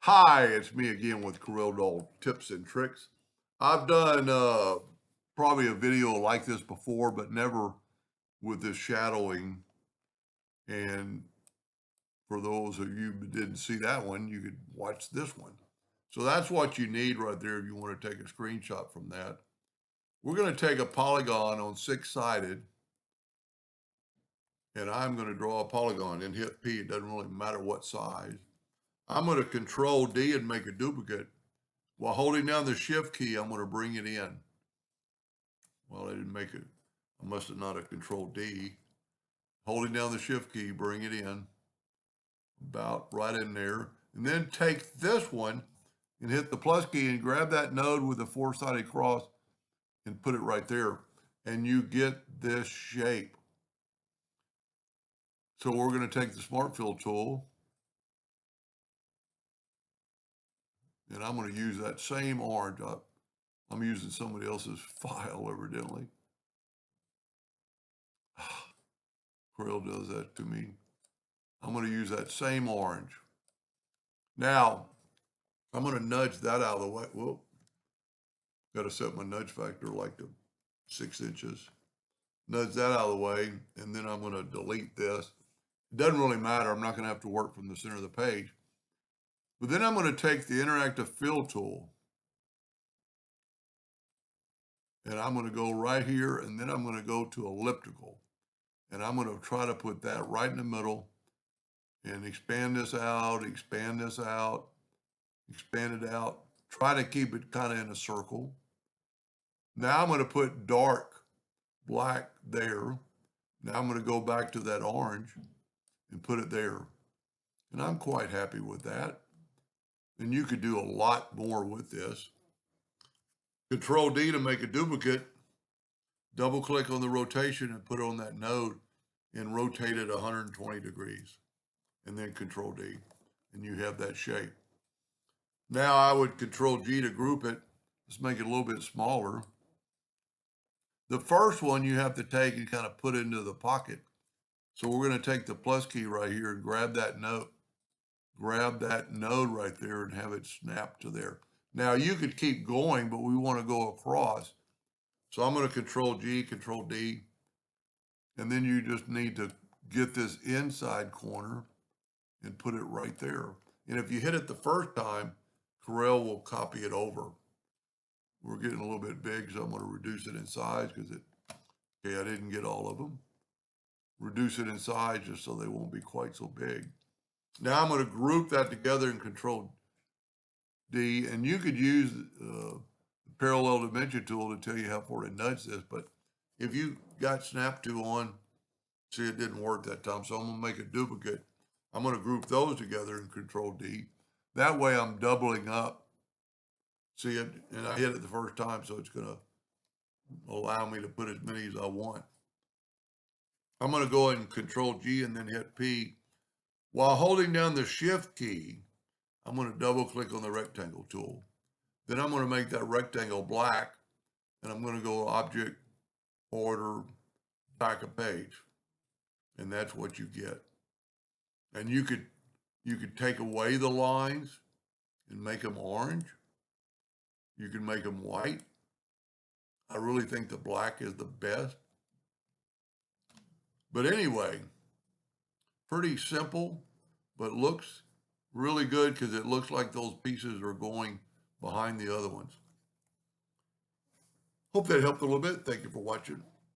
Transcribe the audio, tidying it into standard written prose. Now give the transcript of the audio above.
Hi, it's me again with Corel tips and tricks. I've done probably a video like this before, but never with this shadowing. And for those of you who didn't see that one, you could watch this one. So that's what you need right there if you want to take a screenshot from that. We're going to take a polygon on six-sided, and I'm going to draw a polygon and hit P. It doesn't really matter what size. I'm going to Control D and make a duplicate. While holding down the Shift key, I'm going to bring it in. Well, I didn't make it. I must have not have Control D. Holding down the Shift key, bring it in. About right in there. And then take this one and hit the plus key and grab that node with the four-sided cross and put it right there. And you get this shape. So we're going to take the Smart Fill tool. And I'm going to use that same orange. I'm using somebody else's file, evidently. Corel does that to me. I'm going to use that same orange. Now, I'm going to nudge that out of the way. Whoop. Got to set my nudge factor like to 6 inches. Nudge that out of the way, and then I'm going to delete this. It doesn't really matter. I'm not going to have to work from the center of the page. But then I'm going to take the interactive fill tool, and I'm going to go right here, and then I'm going to go to elliptical. And I'm going to try to put that right in the middle and expand this out, expand this out, expand it out. Try to keep it kind of in a circle. Now I'm going to put dark black there. Now I'm going to go back to that orange and put it there. And I'm quite happy with that. And you could do a lot more with this. Control D to make a duplicate. Double click on the rotation and put it on that node and rotate it 120 degrees. And then Control D. And you have that shape. Now I would Control G to group it. Let's make it a little bit smaller. The first one you have to take and kind of put into the pocket. So we're going to take the plus key right here and grab that node right there and have it snap to there. Now you could keep going, but we want to go across. So I'm going to Control G, Control D, and then you just need to get this inside corner and put it right there. And if you hit it the first time, Corel will copy it over. We're getting a little bit big, so I'm going to reduce it in size because I didn't get all of them. Reduce it in size just so they won't be quite so big. Now I'm going to group that together in Control D, and you could use the parallel dimension tool to tell you how far to nudge this, but if you got Snap to on, see it didn't work that time, so I'm going to make a duplicate. I'm going to group those together in Control D. That way I'm doubling up. See it, and I hit it the first time, so it's going to allow me to put as many as I want. I'm going to go ahead and Control G and then hit P. While holding down the Shift key, I'm going to double click on the rectangle tool. Then I'm going to make that rectangle black, and I'm going to go Object, Order, Back a Page. And that's what you get. And you could take away the lines and make them orange. You can make them white. I really think the black is the best. But anyway, pretty simple, but looks really good because it looks like those pieces are going behind the other ones. Hope that helped a little bit. Thank you for watching.